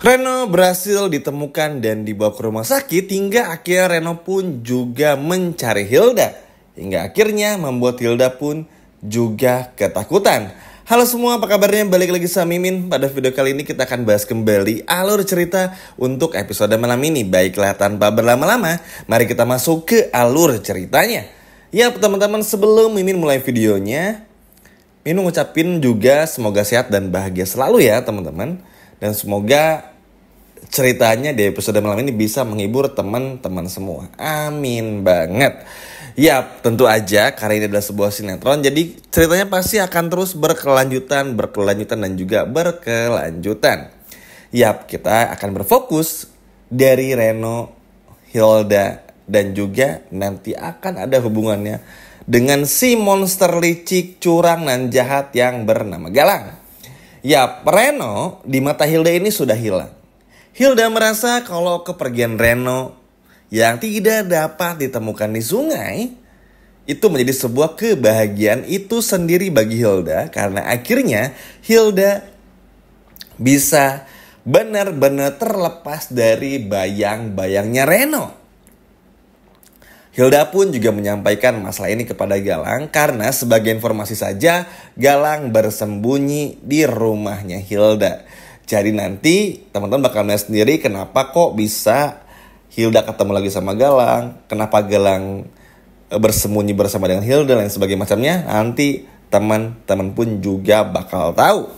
Reno berhasil ditemukan dan dibawa ke rumah sakit hingga akhirnya Reno pun juga mencari Hilda. Hingga akhirnya membuat Hilda pun juga ketakutan. Halo semua, apa kabarnya? Balik lagi sama Mimin. Pada video kali ini kita akan bahas kembali alur cerita untuk episode malam ini. Baiklah tanpa berlama-lama, mari kita masuk ke alur ceritanya. Ya teman-teman, sebelum Mimin mulai videonya, Mimin ngucapin juga semoga sehat dan bahagia selalu ya teman-teman. Dan semoga ceritanya di episode malam ini bisa menghibur teman-teman semua. Amin banget. Ya tentu aja karena ini adalah sebuah sinetron, jadi ceritanya pasti akan terus berkelanjutan dan juga berkelanjutan. Yap, kita akan berfokus dari Reno, Hilda, dan juga nanti akan ada hubungannya dengan si monster licik, curang, dan jahat yang bernama Galang. Yap, Reno di mata Hilda ini sudah hilang. Hilda merasa kalau kepergian Reno yang tidak dapat ditemukan di sungai itu menjadi sebuah kebahagiaan itu sendiri bagi Hilda, karena akhirnya Hilda bisa benar-benar terlepas dari bayang-bayangnya Reno. Hilda pun juga menyampaikan masalah ini kepada Galang karena sebagai informasi saja Galang bersembunyi di rumahnya Hilda. Jadi nanti teman-teman bakal melihat sendiri kenapa kok bisa Hilda ketemu lagi sama Galang, kenapa Galang bersembunyi bersama dengan Hilda dan sebagainya macamnya. Nanti teman-teman pun juga bakal tahu.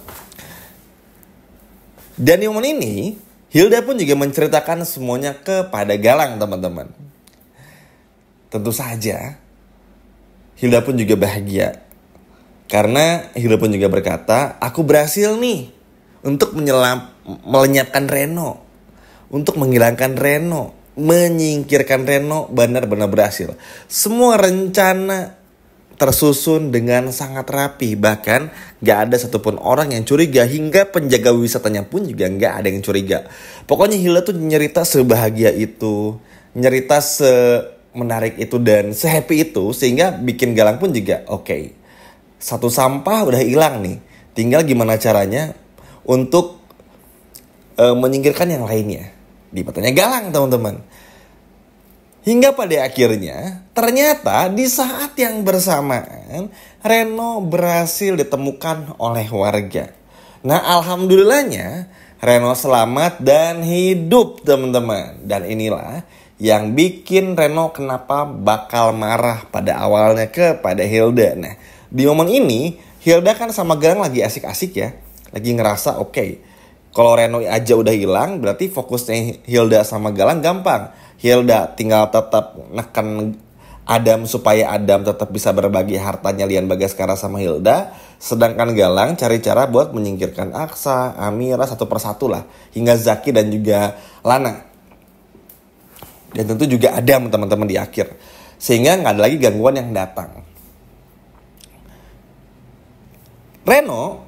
Dan di momen ini Hilda pun juga menceritakan semuanya kepada Galang teman-teman. Tentu saja Hilda pun juga bahagia karena Hilda pun juga berkata, aku berhasil nih untuk melenyapkan Reno, untuk menghilangkan Reno, menyingkirkan Reno, benar-benar berhasil. Semua rencana tersusun dengan sangat rapi, bahkan gak ada satupun orang yang curiga, hingga penjaga wisatanya pun juga gak ada yang curiga. Pokoknya Hilda tuh nyerita sebahagia itu, nyerita semenarik itu dan sehappy itu, sehingga bikin Galang pun juga oke. Satu sampah udah hilang nih, tinggal gimana caranya untuk menyingkirkan yang lainnya. Di matanya Galang teman-teman. Hingga pada akhirnya ternyata di saat yang bersamaan Reno berhasil ditemukan oleh warga. Nah alhamdulillahnya Reno selamat dan hidup teman-teman. Dan inilah yang bikin Reno kenapa bakal marah pada awalnya kepada Hilda. Nah di momen ini Hilda kan sama Galang lagi asik-asik ya, lagi ngerasa oke, kalau Reno aja udah hilang berarti fokusnya Hilda sama Galang gampang. Hilda tinggal tetap neken Adam supaya Adam tetap bisa berbagi hartanya Lian Bagaskara sama Hilda. Sedangkan Galang cari cara buat menyingkirkan Aksa, Amira satu persatu lah, hingga Zaki dan juga Lana. Dan tentu juga Adam teman-teman di akhir. Sehingga gak ada lagi gangguan yang datang. Reno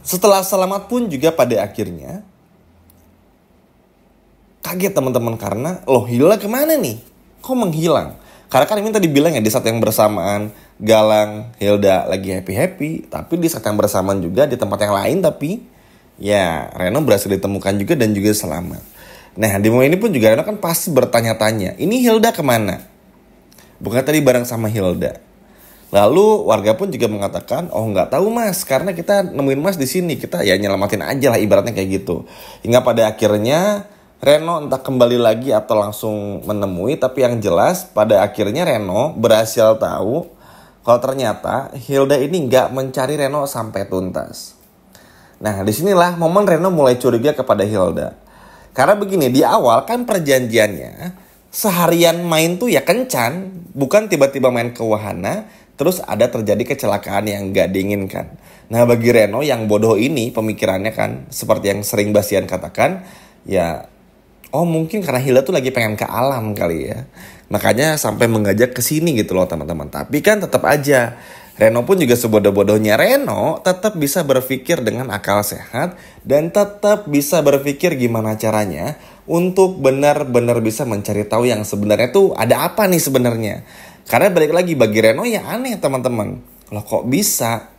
setelah selamat pun juga pada akhirnya kaget teman-teman karena Hilda kemana nih? Kok menghilang? Karena kan ini tadi bilang ya di saat yang bersamaan Galang, Hilda lagi happy-happy, tapi di saat yang bersamaan juga di tempat yang lain tapi ya Reno berhasil ditemukan juga dan juga selamat. Nah di momen ini pun juga Reno kan pasti bertanya-tanya, ini Hilda kemana? Bukan tadi bareng sama Hilda. Lalu warga pun juga mengatakan, oh nggak tahu mas, karena kita nemuin mas di sini, kita ya nyelamatin aja lah ibaratnya kayak gitu. Hingga pada akhirnya Reno entah kembali lagi atau langsung menemui, tapi yang jelas pada akhirnya Reno berhasil tahu kalau ternyata Hilda ini nggak mencari Reno sampai tuntas. Nah disinilah momen Reno mulai curiga kepada Hilda. Karena begini, di awal kan perjanjiannya seharian main tuh ya kencan, bukan tiba-tiba main ke wahana terus ada terjadi kecelakaan yang gak diinginkan. Nah bagi Reno yang bodoh ini pemikirannya kan seperti yang sering Basian katakan, ya oh mungkin karena Hilda tuh lagi pengen ke alam kali ya, makanya sampai mengajak ke sini gitu loh teman-teman. Tapi kan tetap aja Reno pun juga sebodoh-bodohnya Reno tetap bisa berpikir dengan akal sehat dan tetap bisa berpikir gimana caranya untuk benar-benar bisa mencari tahu yang sebenarnya tuh ada apa nih sebenarnya. Karena balik lagi bagi Reno ya aneh teman-teman. Loh kok bisa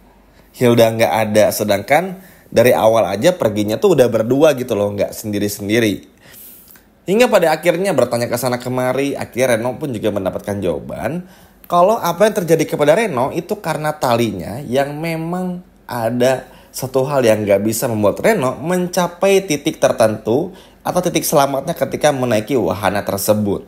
Hilda nggak ada sedangkan dari awal aja perginya tuh udah berdua gitu loh, nggak sendiri-sendiri. Hingga pada akhirnya bertanya ke sana kemari, akhirnya Reno pun juga mendapatkan jawaban kalau apa yang terjadi kepada Reno itu karena talinya yang memang ada satu hal yang gak bisa membuat Reno mencapai titik tertentu atau titik selamatnya ketika menaiki wahana tersebut.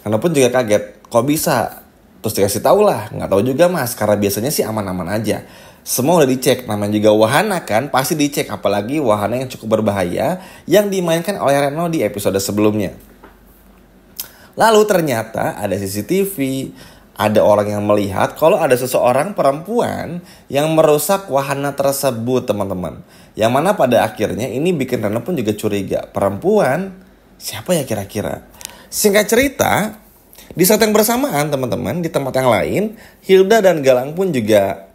Reno pun juga kaget, kok bisa? Terus dikasih tahu lah, nggak tahu juga mas, karena biasanya sih aman-aman aja. Semua udah dicek, namanya juga wahana kan, pasti dicek, apalagi wahana yang cukup berbahaya yang dimainkan oleh Reno di episode sebelumnya. Lalu ternyata ada CCTV, ada orang yang melihat kalau ada seseorang perempuan yang merusak wahana tersebut, teman-teman. Yang mana pada akhirnya ini bikin Reno pun juga curiga. Perempuan, siapa ya kira-kira? Singkat cerita, di saat yang bersamaan teman-teman, di tempat yang lain, Hilda dan Galang pun juga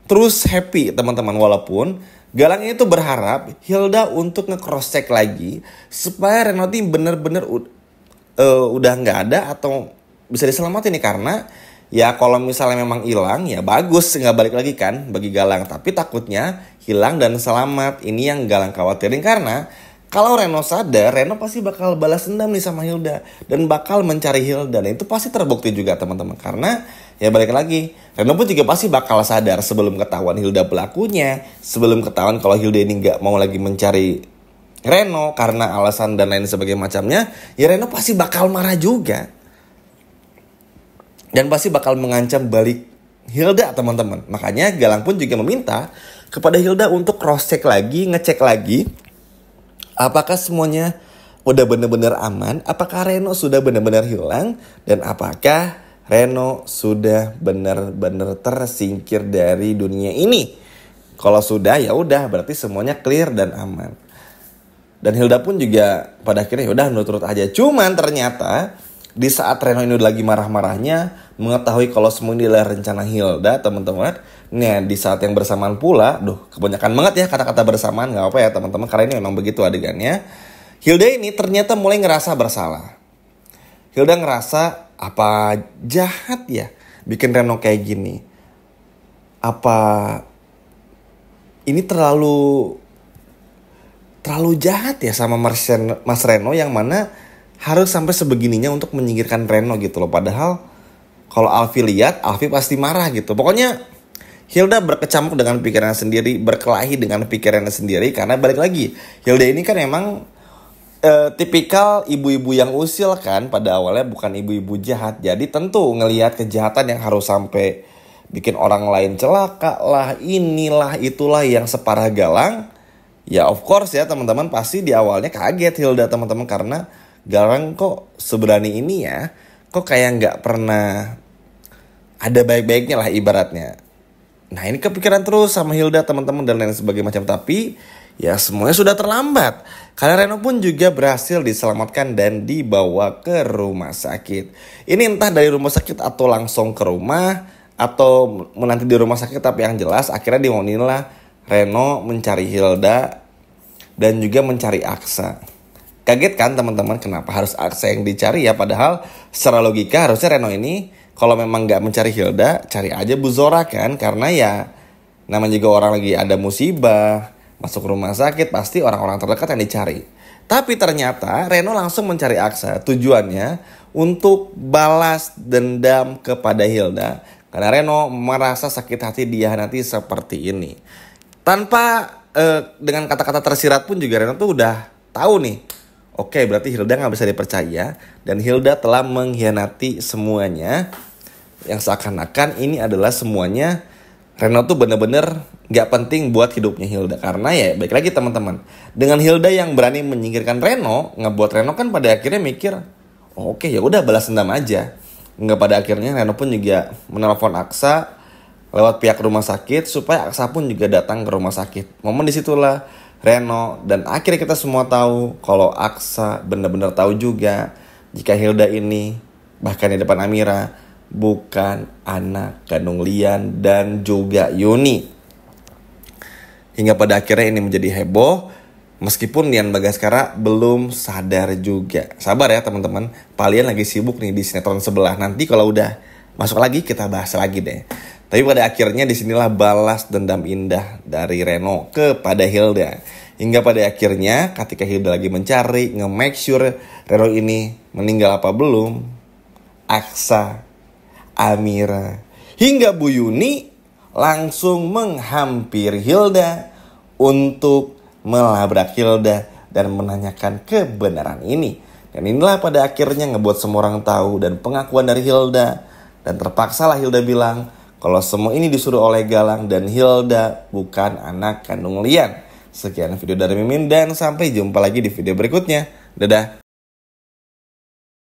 terus happy teman-teman. Walaupun Galang itu berharap Hilda untuk nge-cross check lagi supaya Reno ini bener-bener udah nggak ada atau bisa diselamatin nih, karena ya kalau misalnya memang hilang ya bagus nggak balik lagi kan bagi Galang. Tapi takutnya hilang dan selamat, ini yang Galang khawatirin, karena kalau Reno sadar, Reno pasti bakal balas dendam nih sama Hilda dan bakal mencari Hilda. Dan itu pasti terbukti juga teman-teman, karena ya balik lagi, Reno pun juga pasti bakal sadar sebelum ketahuan Hilda pelakunya, sebelum ketahuan kalau Hilda ini nggak mau lagi mencari Reno karena alasan dan lain sebagainya macamnya, ya Reno pasti bakal marah juga. Dan pasti bakal mengancam balik Hilda teman-teman. Makanya Galang pun juga meminta kepada Hilda untuk cross check lagi, ngecek lagi apakah semuanya udah benar-benar aman, apakah Reno sudah benar-benar hilang, dan apakah Reno sudah benar-benar tersingkir dari dunia ini. Kalau sudah ya udah berarti semuanya clear dan aman. Dan Hilda pun juga pada akhirnya ya udah nurut-nurut aja. Cuman ternyata di saat Reno ini udah lagi marah-marahnya mengetahui kalau semua ini adalah rencana Hilda teman-teman. Nah di saat yang bersamaan pula, kebanyakan banget ya kata-kata bersamaan, gak apa ya teman-teman, karena ini memang begitu adegannya. Hilda ini ternyata mulai ngerasa bersalah. Hilda ngerasa apa jahat ya bikin Reno kayak gini. Apa ini terlalu jahat ya sama Mas Reno, yang mana harus sampai sebegininya untuk menyingkirkan Reno gitu loh. Padahal kalau Alfi lihat, Alfi pasti marah gitu. Pokoknya Hilda berkecamuk dengan pikirannya sendiri, berkelahi dengan pikirannya sendiri. Karena balik lagi, Hilda ini kan emang tipikal ibu-ibu yang usil kan. Pada awalnya bukan ibu-ibu jahat. Jadi tentu ngelihat kejahatan yang harus sampai bikin orang lain celaka lah, inilah itulah yang separah Galang. Ya of course ya teman-teman, pasti di awalnya kaget Hilda teman-teman, karena Galang kok seberani ini ya, kok kayak nggak pernah ada baik-baiknya lah ibaratnya. Nah ini kepikiran terus sama Hilda teman-teman dan lain sebagainya macam. Tapi ya semuanya sudah terlambat, karena Reno pun juga berhasil diselamatkan dan dibawa ke rumah sakit. Ini entah dari rumah sakit atau langsung ke rumah, atau menanti di rumah sakit, tapi yang jelas akhirnya dimonin lah Reno mencari Hilda dan juga mencari Aksa. Kaget kan teman-teman, kenapa harus Aksa yang dicari ya? Padahal secara logika harusnya Reno ini kalau memang gak mencari Hilda, cari aja Bu Zora kan. Karena ya namanya juga orang lagi ada musibah, masuk rumah sakit, pasti orang-orang terdekat yang dicari. Tapi ternyata Reno langsung mencari Aksa, tujuannya untuk balas dendam kepada Hilda. Karena Reno merasa sakit hati dihianati seperti ini. Tanpa dengan kata-kata tersirat pun juga Reno tuh udah tahu nih. Oke, berarti Hilda gak bisa dipercaya. Dan Hilda telah mengkhianati semuanya. Yang seakan-akan ini adalah semuanya Reno tuh bener-bener gak penting buat hidupnya Hilda. Karena ya baik lagi teman-teman, dengan Hilda yang berani menyingkirkan Reno, ngebuat Reno kan pada akhirnya mikir, oke ya udah balas dendam aja. Nggak, pada akhirnya Reno pun juga menelpon Aksa lewat pihak rumah sakit supaya Aksa pun juga datang ke rumah sakit. Momen disitulah Reno dan akhirnya kita semua tahu kalau Aksa benar-benar tahu juga jika Hilda ini bahkan di depan Amira bukan anak kandung Lian dan juga Yuni. Hingga pada akhirnya ini menjadi heboh, meskipun Lian Bagaskara belum sadar juga. Sabar ya teman-teman, Palian lagi sibuk nih di sinetron sebelah. Nanti kalau udah masuk lagi kita bahas lagi deh. Tapi pada akhirnya disinilah balas dendam indah dari Reno kepada Hilda. Hingga pada akhirnya ketika Hilda lagi mencari, nge-make sure Reno ini meninggal apa belum, Aksa, Amira, hingga Bu Yuni langsung menghampiri Hilda untuk melabrak Hilda dan menanyakan kebenaran ini. Dan inilah pada akhirnya ngebuat semua orang tahu dan pengakuan dari Hilda. Dan terpaksalah Hilda bilang kalau semua ini disuruh oleh Galang dan Hilda bukan anak kandung Lian. Sekian video dari Mimin dan sampai jumpa lagi di video berikutnya. Dadah.